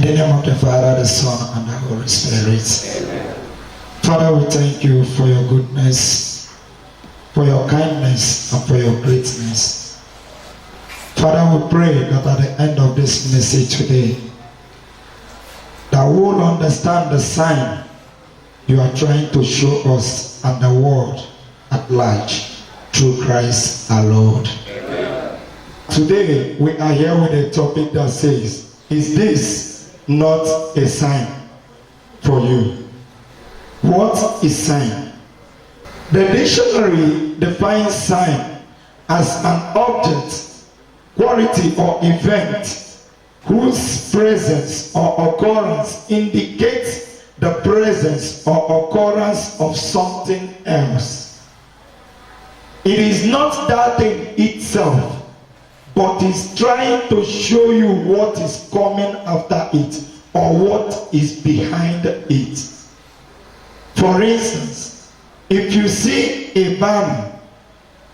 the name of the Father, the Son, and the Holy Spirit. Amen. Father, we thank you for your goodness, for your kindness, and for your greatness. Father, we pray that at the end of this message today, that we will understand the sign you are trying to show us and the world at large through Christ our Lord. Amen. Today, we are here with a topic that says, is this not a sign for you? What is sign? The dictionary defines sign as an object, quality, or event whose presence or occurrence indicates the presence or occurrence of something else. It is not that thing itself, but is trying to show you what is coming after it or what is behind it. For instance, if you see a banner,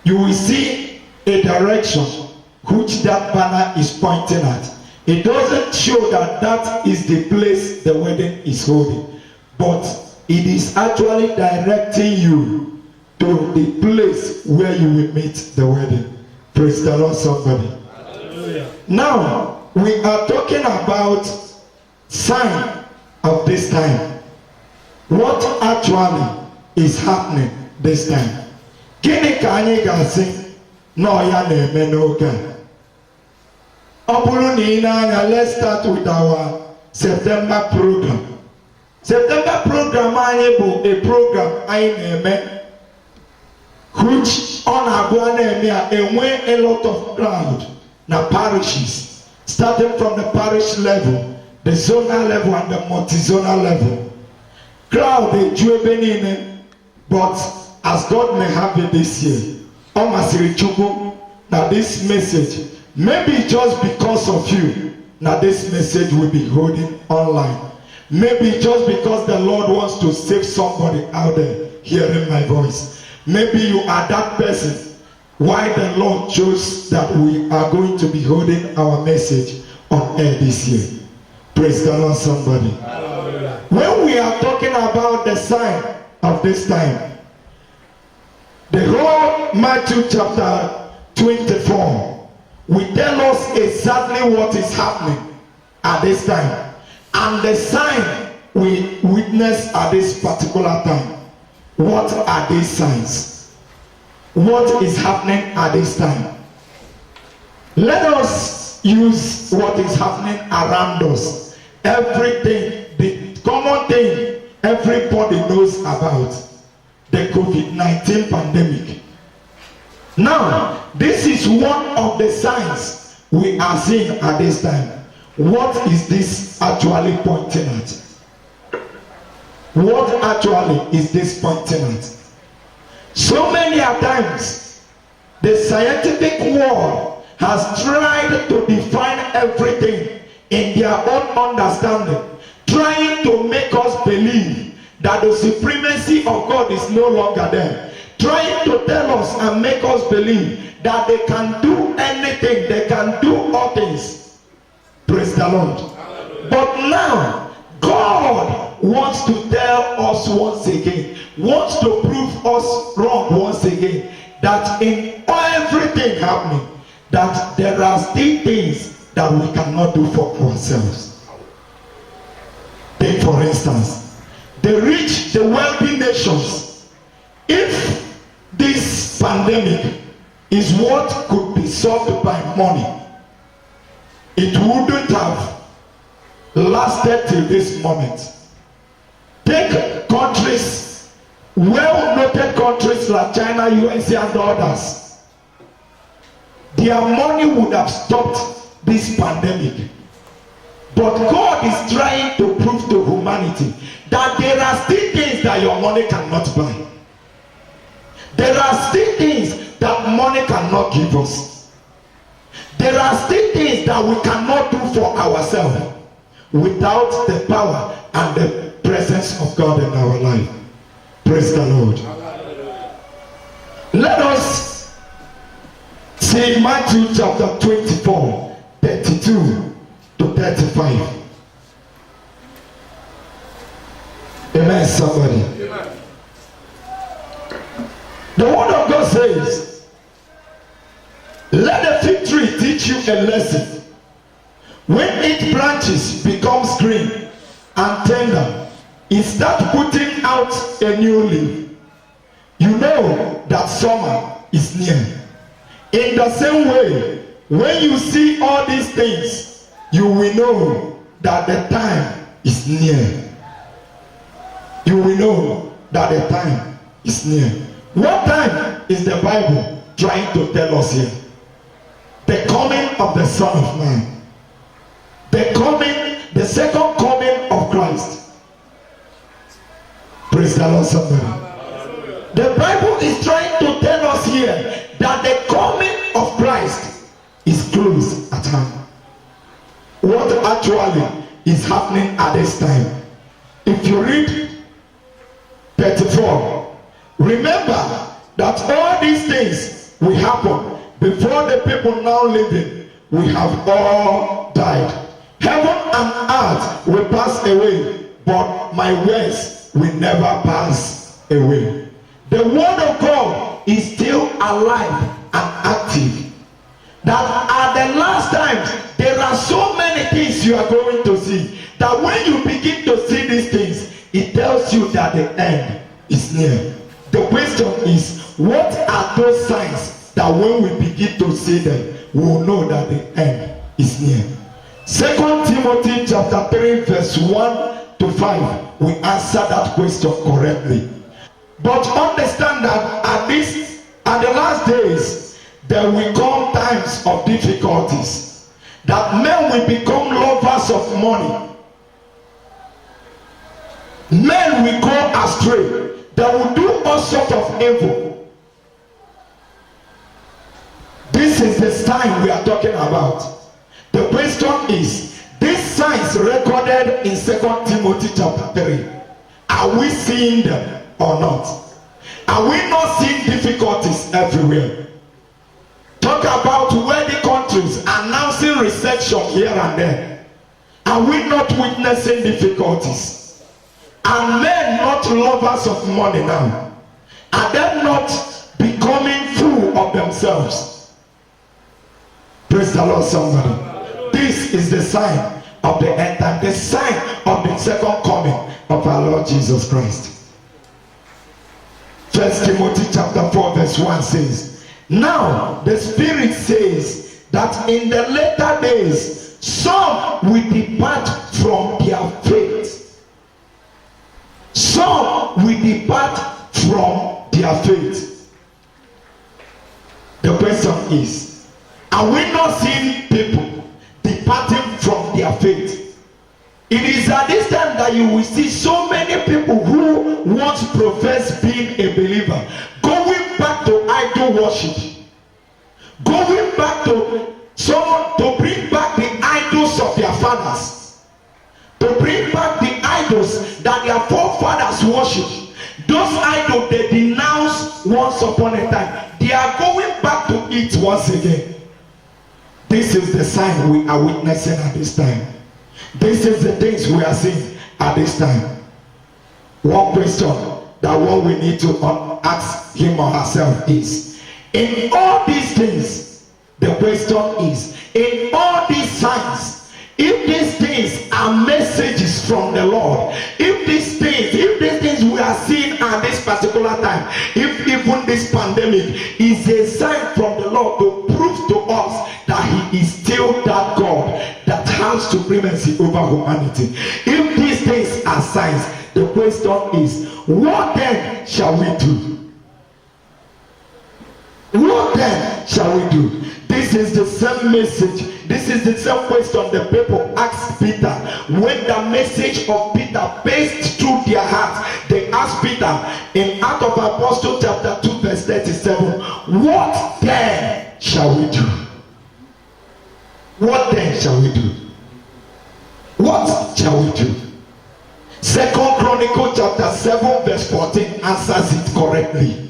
you will see a direction which that banner is pointing at. It doesn't show that that is the place the wedding is holding, but it is actually directing you to the place where you will meet the wedding. Praise the Lord, somebody. Hallelujah. Now, we are talking about sign of this time. What actually is happening this time? Gịnị ka anyị ga-asị na ya na-eme n'oge a? Ọ bụrụ na ị na-anya, let's start with our September program. September program anyị bụ a program anyị na-eme which ọ na-abụ a na-eme a enwe a lot of crowd na parishes, starting from the parish level, the zonal level, and the multi-zonal level. Crowd eju ebe niile, but as God may have it this year, ọ masịrị Chukwu na this message, maybe just because of you, na this message will be holding online. Maybe just because the Lord wants to save somebody out there hearing my voice. Maybe you are that person why the Lord chose that we are going to be holding our message on air this year. Praise the Lord, somebody. When we are talking about the sign of this time, the whole Matthew chapter 24 will tell us exactly what is happening at this time and the sign we witness at this particular time. What are these signs? What is happening at this time? Let us use what is happening around us. Everything, the common thing everybody knows about, the COVID-19 pandemic. Now, this is one of the signs we are seeing at this time. What is this actually pointing at? What actually is this pointing at? So many times, the scientific world has tried to define everything in their own understanding, trying to make us believe that the supremacy of God is no longer there, trying to tell us and make us believe that they can do anything, they can do all things. Praise the Lord. But now, God wants to tell us once again, wants to prove us wrong once again, that in everything happening, that there are still things that we cannot do for ourselves. Take for instance, the rich, the wealthy nations. If this pandemic is what could be solved by money, it wouldn't have lasted till this moment. Take countries, well-noted countries like China, USA, and others. Their money would have stopped this pandemic. But God is trying to prove to humanity that there are still things that your money cannot buy. There are still things that money cannot give us. There are still things that we cannot do for ourselves without the power and the presence of God in our life. Praise the Lord. Let us see Matthew chapter 24, 32 to 35. Amen, somebody. The word of God says, let the fig tree teach you a lesson. When its branches becomes green and tender, it starts putting out a new leaf. You know that summer is near. In the same way, when you see all these things, you will know that the time is near. You will know that the time is near. What time is the Bible trying to tell us here? The coming of the Son of Man. The second coming of Christ. Praise the Lord, somebody. The Bible is trying to tell us here that the coming of Christ is close at hand. What actually is happening at this time? If you read 34, remember that all these things will happen before the people now living we have all died. Heaven and earth will pass away, but my words will never pass away. The word of God is still alive and active. That at the last times, there are so many things you are going to see, that when you begin to see these things, it tells you that the end is near. The question is, what are those signs that when we begin to see them, we will know that the end is near? 2 Timothy chapter 3 verse 1 to 5, we answer that question correctly. But understand that at the last days, there will come times of difficulties, that men will become lovers of money. Men will go astray. They will do all sorts of evil. This is the sign we are talking about. The question is, these signs recorded in 2 Timothy chapter 3, are we seeing them or not? Are we not seeing difficulties everywhere? Talk about wealthy countries announcing recession here and there. Are we not witnessing difficulties? Are men not lovers of money now? Are they not becoming full of themselves? Praise the Lord, somebody. This is the sign of the end time, the sign of the second coming of our Lord Jesus Christ. 1 Timothy chapter 4 verse 1 says, now the Spirit says that in the later days some will depart from their faith. Some will depart from their faith. The question is, are we not seeing people departing from their faith? It is at this time that you will see so many people who once profess being a believer going back to idol worship, going back to someone to bring back the idols of their fathers, to bring back the idols that their forefathers worship. Those idols they denounced once upon a time, they are going back to it once again. This is the sign we are witnessing at this time. This is the things we are seeing at this time. One question that what we need to ask him or herself is, in all these things, the question is, in all these signs, if these things are messages from the Lord, if these things we are seeing at this particular time, if even this pandemic is a sign from the Lord to prove to us that he is still that God that has supremacy over humanity, if these things are signs, the question is, what then shall we do? What then shall we do? This is the same message. This is the same question the people asked Peter when the message of Peter passed through their hearts. They asked Peter in Acts of Apostles chapter 2 verse 37, what then shall we do? What then shall we do? What shall we do? 2 Chronicles chapter 7 verse 14 answers it correctly.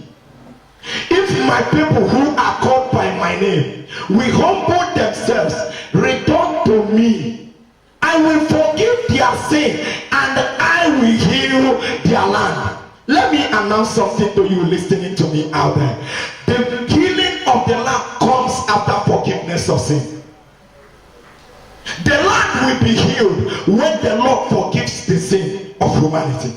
If my people who are called by my name will humble themselves, return to me, I will forgive their sin and I will heal their announce something to you listening to me out there. The healing of the land comes after forgiveness of sin. The land will be healed when the Lord forgives the sin of humanity.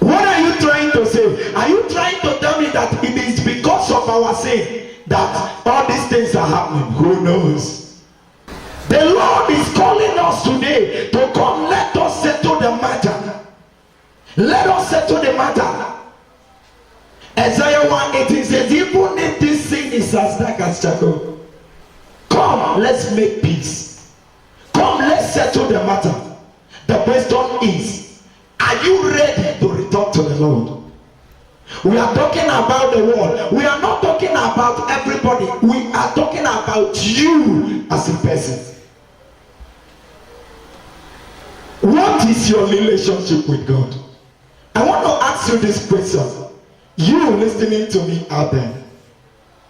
What are you trying to say? Are you trying to tell me that it is because of our sin that all these things are happening? Who knows? The Lord is calling us today to come. Let us settle the matter. Let us settle the matter. Isaiah 1:18 says, even if this sin is as dark as charcoal, come, let's make peace. Come, let's settle the matter. The question is, are you ready to return to the Lord? We are talking about the world. We are not talking about everybody. We are talking about you as a person. What is your relationship with God? I want to ask you this question. You listening to me out there.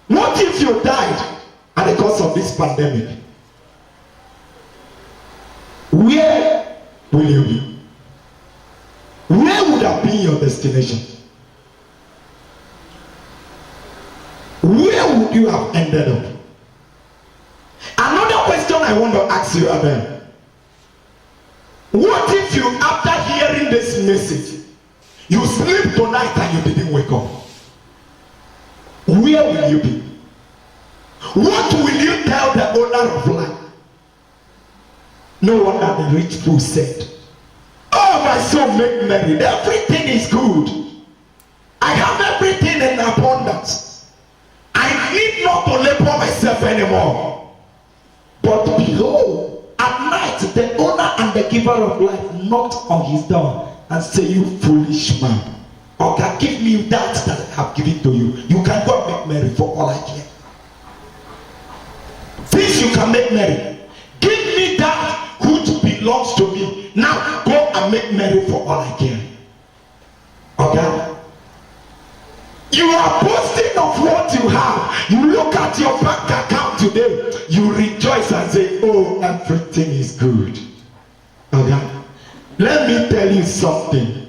What if you died at the cause of this pandemic? Where will you be? Where would have been your destination? Where would you have ended up? Another question I want to ask you out there. What if you, after hearing this message, you sleep tonight and you didn't wake up? Where will you be? What will you tell the owner of life? No wonder the rich fool said, oh, my soul, make merry. Everything is good. I have everything in abundance. I need not to labor myself anymore. But behold, at night, the owner and the giver of life knocked on his door and say, you foolish man, okay, give me that I have given to you. You can go and make merry for all I care. This you can make merry. Give me that which belongs to me. Now go and make merry for all I care. Okay? You are boasting of what you have. You look at your bank account today, you rejoice and say, oh, everything is good. Okay? Let me tell you something.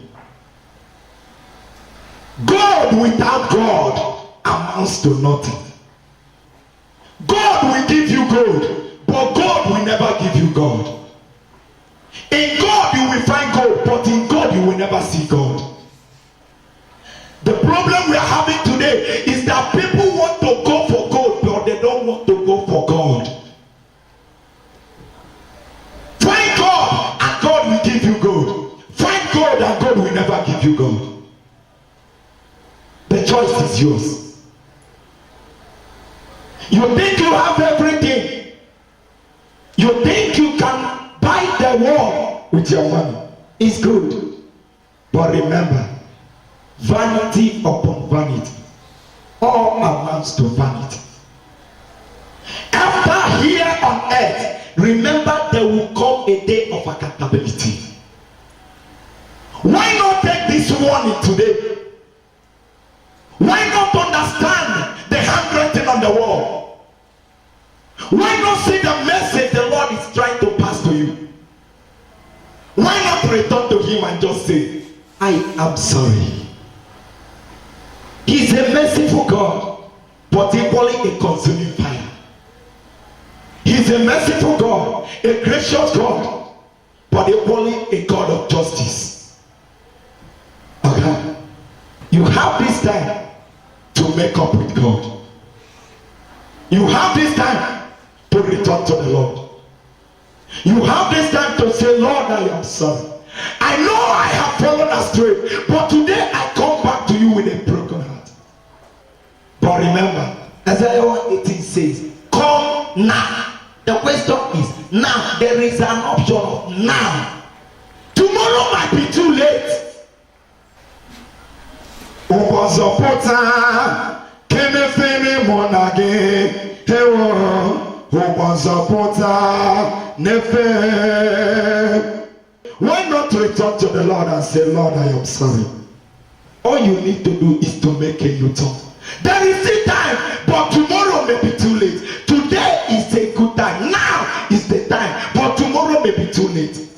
God without God amounts to nothing. God will give you gold, but God will never give you God. In God you will find gold, but in God you will never see God. The problem we are having today is that people want to go for gold, but they don't want to go for God. Find God and God will give you gold. Find God and God will never give you God. The choice is yours. You think you have everything. You think you can buy the world with your money. It's good. But remember, vanity upon vanity, all amounts to vanity. After here on earth, remember there will come a day of accountability. Why not take this warning today? Why not understand the handwriting on the wall? Why not see the message the Lord is trying to pass to you? Why not return to him and just say, I am sorry. He's a merciful God, but equally a consuming fire. He's a merciful God, a gracious God, but equally a God of justice. Okay? You have this time to make up with God. You have this time to return to the Lord. You have this time to say, Lord, I am sorry. I know I have fallen astray, but today I come back to you with a broken heart. But remember, Isaiah 1:18 says, come now. The question is now. There is an option of now. Tomorrow might be too late. Why not return to the Lord and say, Lord, I am sorry? All you need to do is to make a U-turn. There is still time, but tomorrow may be too late. Today is a good time. Now is the time, but tomorrow may be too late.